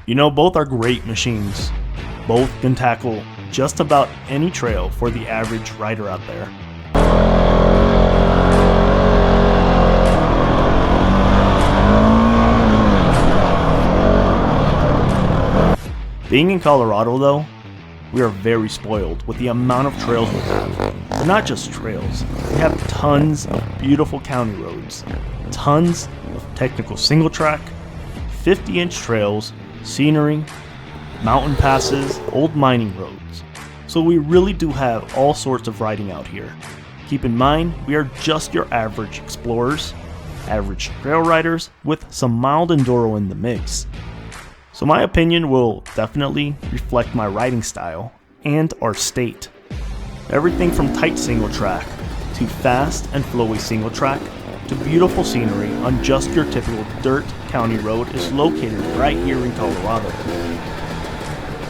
You know, both are great machines. Both can tackle just about any trail for the average rider out there. Being in Colorado though, we are very spoiled with the amount of trails we have. But not just trails, we have tons of beautiful county roads, tons of technical single track, 50-inch trails, scenery, mountain passes, old mining roads. So we really do have all sorts of riding out here. Keep in mind, we are just your average explorers, average trail riders with some mild enduro in the mix. So my opinion will definitely reflect my riding style and our state. Everything from tight single track to fast and flowy single track to beautiful scenery on just your typical dirt county road is located right here in Colorado.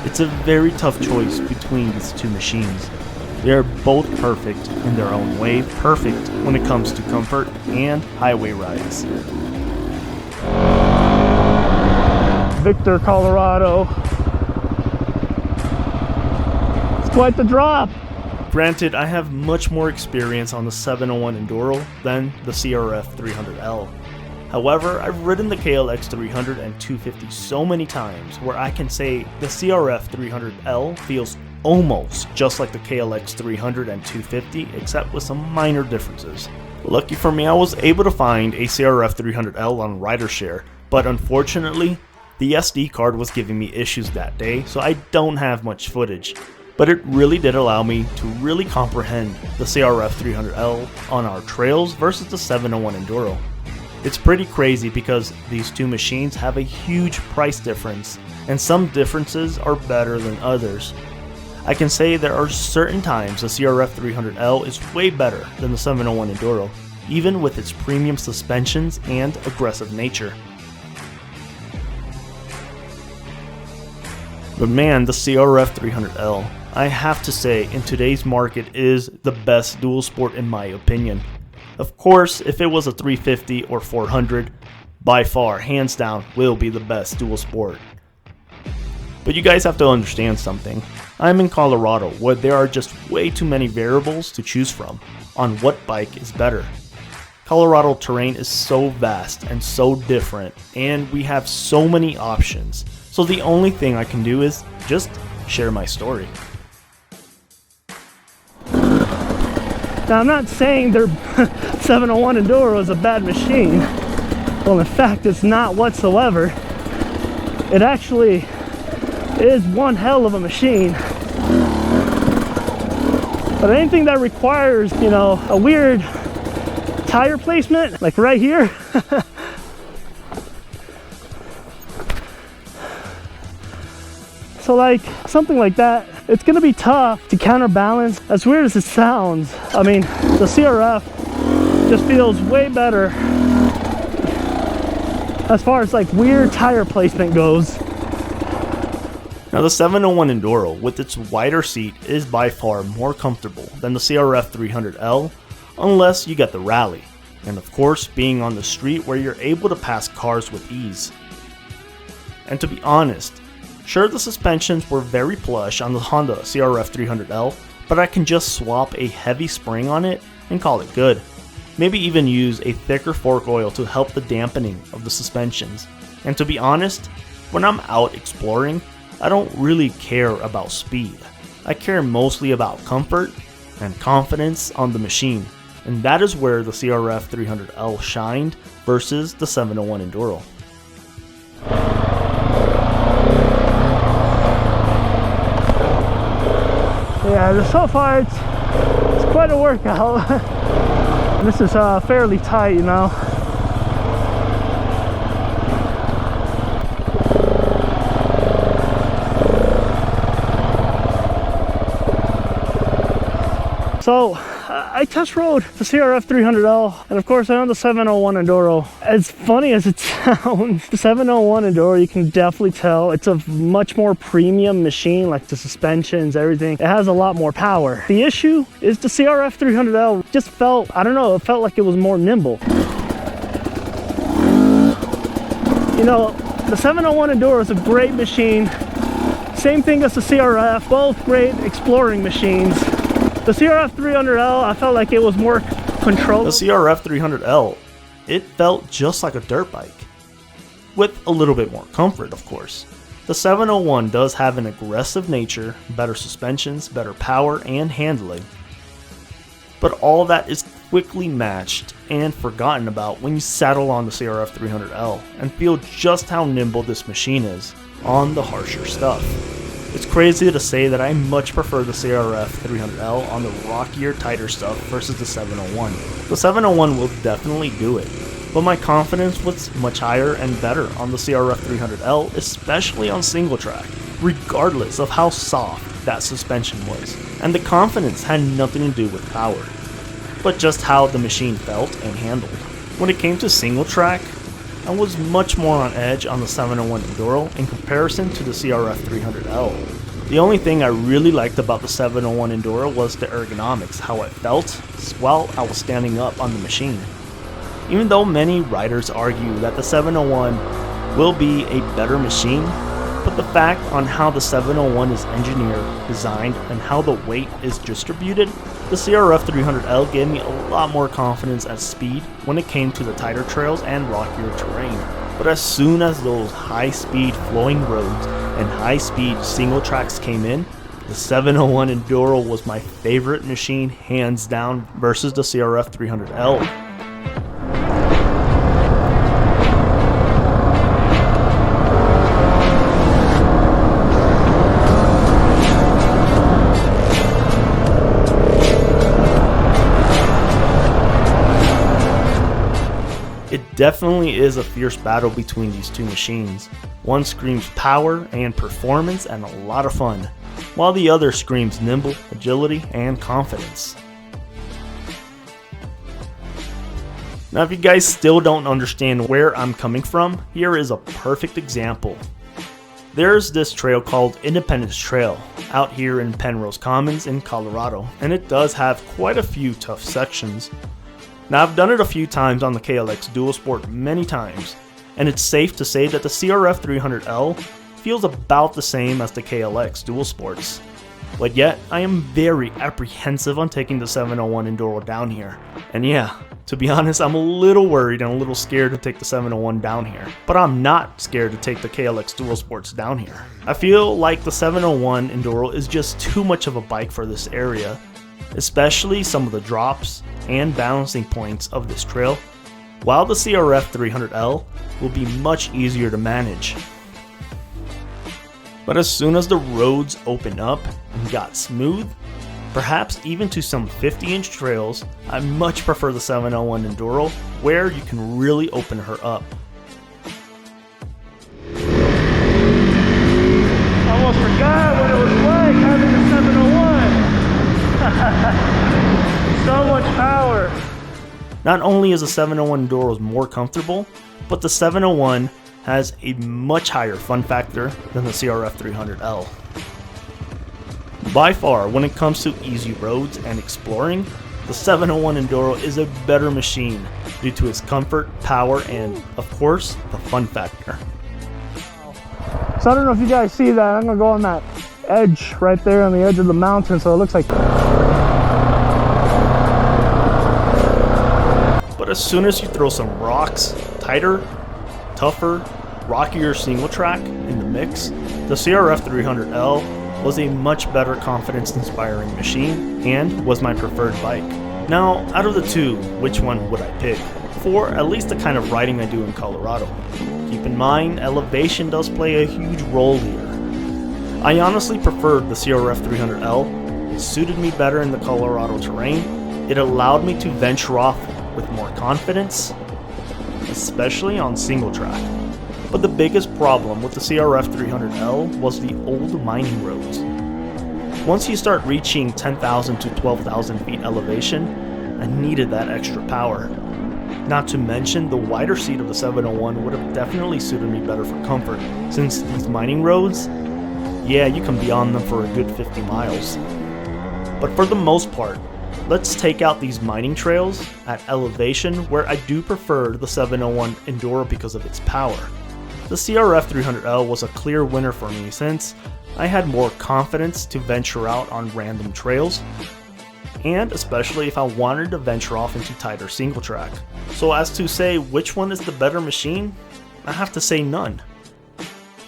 It's a very tough choice between these two machines. They are both perfect in their own way, perfect when it comes to comfort and highway rides. Victor, Colorado. It's quite the drop. Granted, I have much more experience on the 701 Enduro than the crf300L. However, I've ridden the KLX300 and 250 so many times where I can say the crf300L feels almost just like the KLX300 and 250, except with some minor differences. Lucky for me, I was able to find a crf300L on RiderShare, but unfortunately, the SD card was giving me issues that day, so I don't have much footage. But it really did allow me to really comprehend the crf300L on our trails versus the 701 Enduro. It's pretty crazy because these two machines have a huge price difference, and some differences are better than others. I can say there are certain times the crf300L is way better than the 701 Enduro, even with its premium suspensions and aggressive nature. But man, the crf300L, I have to say, in today's market is the best dual sport in my opinion. Of course, if it was a 350 or 400, by far, hands down, will be the best dual sport. But you guys have to understand something. I'm in Colorado where there are just way too many variables to choose from on what bike is better. Colorado terrain is so vast and so different, and we have so many options. So the only thing I can do is just share my story. Now I'm not saying their 701 Enduro is a bad machine. Well, in fact, it's not whatsoever. It actually is one hell of a machine. But anything that requires, you know, a weird tire placement, like right here, so like something like that, it's gonna be tough to counterbalance. As weird as it sounds, I mean, the CRF just feels way better as far as like weird tire placement goes. Now the 701 Enduro with its wider seat is by far more comfortable than the crf300L, unless you get the rally, and of course being on the street where you're able to pass cars with ease. And to be honest, sure, the suspensions were very plush on the Honda crf300L, but I can just swap a heavy spring on it and call it good. Maybe even use a thicker fork oil to help the dampening of the suspensions. And to be honest, when I'm out exploring, I don't really care about speed. I care mostly about comfort and confidence on the machine, and that is where the crf300L shined versus the 701 Enduro. Yeah, so far it's quite a workout. This is fairly tight, you know. So I test rode the crf300L, and of course I own the 701 Enduro. As funny as it sounds, the 701 Enduro, you can definitely tell it's a much more premium machine, like the suspensions, everything. It has a lot more power. The issue is the crf300L just felt, I don't know, it felt like it was more nimble. You know, The 701 Enduro is a great machine. Same thing as the CRF, both great exploring machines. The crf300L, I felt like it was more controlled. The crf300L, it felt just like a dirt bike, with a little bit more comfort, of course. The 701 does have an aggressive nature, better suspensions, better power, and handling. But all that is quickly matched and forgotten about when you saddle on the crf300L and feel just how nimble this machine is on the harsher stuff. It's crazy to say that I much prefer the crf300L on the rockier, tighter stuff versus the 701. The 701 will definitely do it, but my confidence was much higher and better on the crf300L, especially on single track, regardless of how soft that suspension was. And the confidence had nothing to do with power, but just how the machine felt and handled. When it came to single track, I was much more on edge on the 701 Enduro in comparison to the crf300L. The only thing I really liked about the 701 Enduro was the ergonomics, how it felt while I was standing up on the machine. Even though many riders argue that the 701 will be a better machine, but the fact on how the 701 is engineered, designed, and how the weight is distributed, the crf300L gave me a lot more confidence at speed when it came to the tighter trails and rockier terrain. But as soon as those high-speed flowing roads and high-speed single tracks came in, the 701 Enduro was my favorite machine hands down versus the crf300L. It definitely is a fierce battle between these two machines. One screams power and performance and a lot of fun, while the other screams nimble, agility, and confidence. Now if you guys still don't understand where I'm coming from, here is a perfect example. There's this trail called Independence Trail out here in Penrose Commons in Colorado, and it does have quite a few tough sections. Now I've done it a few times on the KLX Dual Sport many times, and it's safe to say that the crf300L feels about the same as the KLX Dual Sports. But yet, I am very apprehensive on taking the 701 Enduro down here. And yeah, to be honest, I'm a little worried and a little scared to take the 701 down here. But I'm not scared to take the KLX Dual Sports down here. I feel like the 701 Enduro is just too much of a bike for this area, especially some of the drops and balancing points of this trail, while the crf300L will be much easier to manage. But as soon as the roads opened up and got smooth, perhaps even to some 50-inch trails, I much prefer the 701 Enduro, where you can really open her up. Almost forgot what it was like having the 701. So much power. Not only is the 701 Enduro more comfortable, but the 701 has a much higher fun factor than the crf300L. By far, when it comes to easy roads and exploring, the 701 Enduro is a better machine due to its comfort, power, and, of course, the fun factor. So I don't know if you guys see that. I'm going to go on that edge right there on the edge of the mountain, so it looks like... But as soon as you throw some rocks, tighter, tougher, rockier single track in the mix, the crf300L was a much better confidence-inspiring machine and was my preferred bike. Now, out of the two, which one would I pick? For at least the kind of riding I do in Colorado. Keep in mind, elevation does play a huge role here. I honestly preferred the crf300L. It suited me better in the Colorado terrain. It allowed me to venture off with more confidence, especially on single track. But the biggest problem with the crf300L was the old mining roads. Once you start reaching 10,000 to 12,000 feet elevation, I needed that extra power. Not to mention, the wider seat of the 701 would have definitely suited me better for comfort, since these mining roads, yeah, you can be on them for a good 50 miles. But for the most part, let's take out these mining trails at elevation, where I do prefer the 701 Enduro because of its power. The crf300L was a clear winner for me since I had more confidence to venture out on random trails, and especially if I wanted to venture off into tighter single track. So as to say which one is the better machine, I have to say none.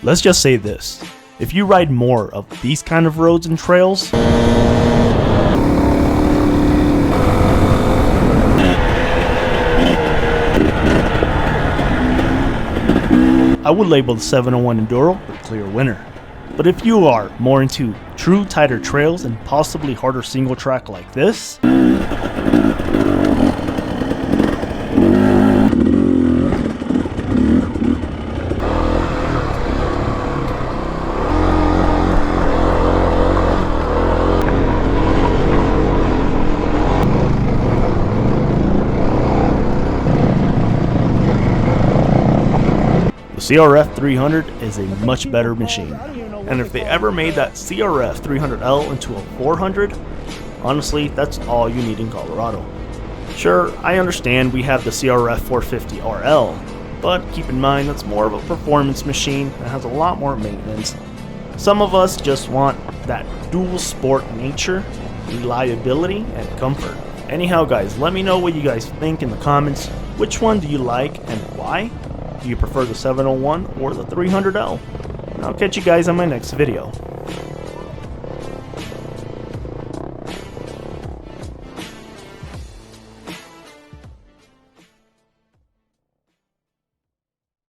Let's just say this, if you ride more of these kind of roads and trails, I would label the 701 Enduro the clear winner. But if you are more into true tighter trails and possibly harder single track like this, the crf300 is a much better machine, and if they ever made that crf300L into a 400, honestly, that's all you need in Colorado. Sure, I understand we have the crf450RL, but keep in mind that's more of a performance machine that has a lot more maintenance. Some of us just want that dual sport nature, reliability, and comfort. Anyhow guys, let me know what you guys think in the comments. Which one do you like and why? Do you prefer the 701 or the 300L? And I'll catch you guys on my next video.